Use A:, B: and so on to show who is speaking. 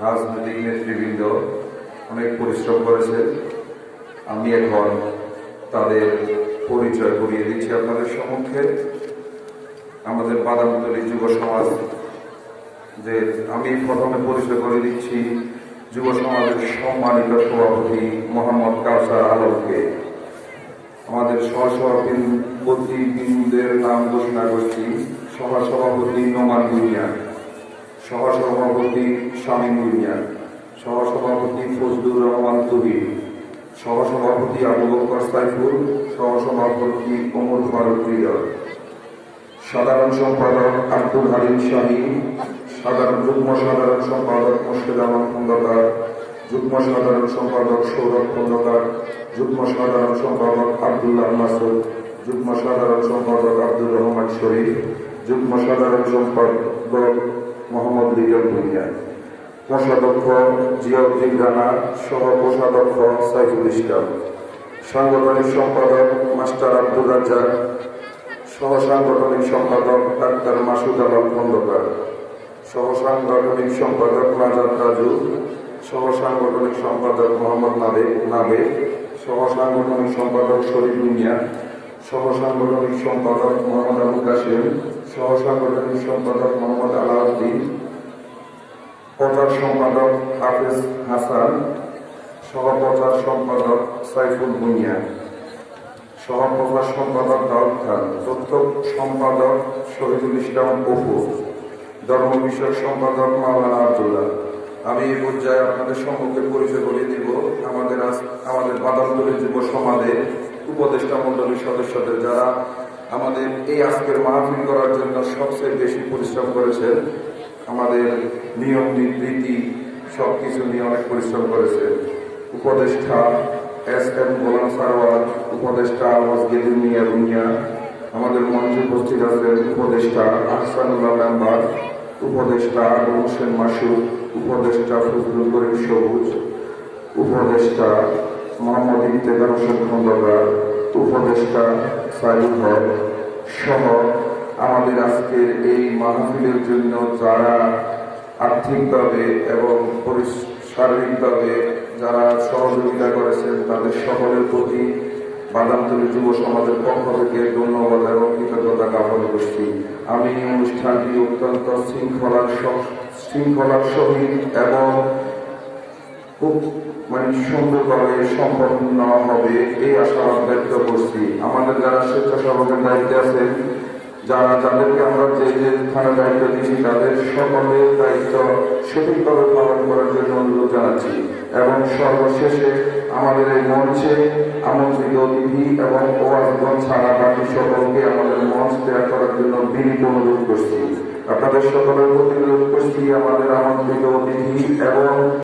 A: রাজনৈতিক নেতৃবৃন্দ অনেক পরিশ্রম করেছে। আমি এখন তাদের পরিচয় করিয়ে দিচ্ছি আপনাদের সম্মুখে। আমাদের বাদামতলী যুব সমাজ, যে আমি প্রথমে পরিচয় করে দিচ্ছি যুব সমাজের সম্মানিত সভাপতি মোহাম্মদ কাউসার আলমকে। আমাদের সহসভাপতিবৃন্দের নাম ঘোষণা করছি: সহসভাপতি নোমান ভুঁইয়া, সহসভাপতি শামীম ভুঁইয়া, সহসভাপতি ফজলুর রহমান তুহিন, সহসভাপতি আবু বকর সাইফুল, সহসভাপতি ওমর ফারুক হৃদয়, সাধারণ সম্পাদক আব্দুল হালিম শাহীন, যুগ্ম সাধারণ সম্পাদক মুর্শিদ আহমদ খন্দকার, যুগ্ম সাধারণ সম্পাদক সৌরভ খন্দকার, যুগ্ম সাধারণ সম্পাদক আব্দুল্লাহ মাসুদ, যুগ্ম সাধারণ সম্পাদক আব্দুর রহমান শরীফ, যুগ্ম সাধারণ সম্পাদক মোহাম্মদ লিটন ভুঁইয়া, কোষাধ্যক্ষ জিয়াউদ্দিন রানা, সহ কোষাধ্যক্ষ সাইফুল ইসলাম, সাংগঠনিক সম্পাদক মাস্টার আব্দুর রাজ্জাক, সহ সাংগঠনিক সম্পাদক ডাক্তার মাসুদ আলম খন্দকার, সহ সাংগঠনিক সম্পাদক নাজাদ রাজু, সহ সাংগঠনিক সম্পাদক মোহাম্মদ নাবে, সহ সাংগঠনিক সম্পাদক শরীফ মিয়া, সহ সাংগঠনিক সম্পাদক মোহাম্মদ আবু কাশেম, সহ সাংগঠনিক সম্পাদক মোহাম্মদ আলাউদ্দিন, প্রচার সম্পাদক হাফেজ হাসান, সহ প্রচার সম্পাদক সাইফুল ভুঁইয়া, সহ প্রচার সম্পাদক দাউদ খান, তথ্য সম্পাদক শহীদুল ইসলাম অপু, ধর্ম বিষয়ক সম্পাদক মাওলানা আব্দুল্লাহ। আমি এই পর্যায়ে আপনাদের সম্মুখে পরিচয় করিয়ে দিব আমাদের বাদামতলী যুব সমাজের উপদেষ্টা মণ্ডলীর সদস্যদের, যারা আমাদের এই আজকের মাহফিল করার জন্য সবচেয়ে বেশি পরিশ্রম করেছেন। আমাদের নিয়ম রীতি সবকিছু নিয়ে অনেক পরিশ্রম করেছে। উপদেষ্টা এস.এম. গোলাম সারওয়ার, উপদেষ্টা মসজিদুল মিয়া ভুঁইয়া, আমাদের মঞ্চে উপস্থিত আছেন উপদেষ্টা আহসানুল্লাহ মেম্বার, উপদেষ্টা আবুল হোসেন মাসুদ, উপদেষ্টা ফজলুল করিম সবুজ, উপদেষ্টা মোহাম্মদ ইফতেখার হোসেন খন্দকার, উপদেষ্টা সাইদুল হক সহ আমাদের আজকের এই মাহফিলের জন্য যারা আর্থিকভাবে এবং শারীরিকভাবে যারা সহযোগিতা করেছেন, তাদের সকলের প্রতি বাদামতলী যুব সমাজের পক্ষ থেকে ধন্যবাদ এবং কৃতজ্ঞতা জ্ঞাপন করছি। আমি এই অনুষ্ঠানটি অত্যন্ত শৃঙ্খলার সহিত এবং খুব সুন্দরভাবে সম্পন্ন হবে এই আশাবাদ ব্যক্ত করছি। আমাদের যারা স্বেচ্ছাসেবকের দায়িত্বে আছেন, যাদেরকে আমরা যে স্থানে দায়িত্ব দিচ্ছি, তাদের সকলের দায়িত্ব সঠিকভাবে পালন করার জন্য অনুরোধ জানাচ্ছি। এবং সর্বশেষে আমাদের এই মঞ্চে আমন্ত্রিত অতিথি এবং ওয়াজগণ ছাড়া বাকি সকলকে আমাদের মঞ্চ ত্যাগ করার জন্য বিনীত অনুরোধ করছি। আপনাদের সকলের প্রতি অনুরোধ করছি আমাদের আমন্ত্রিত অতিথি এবং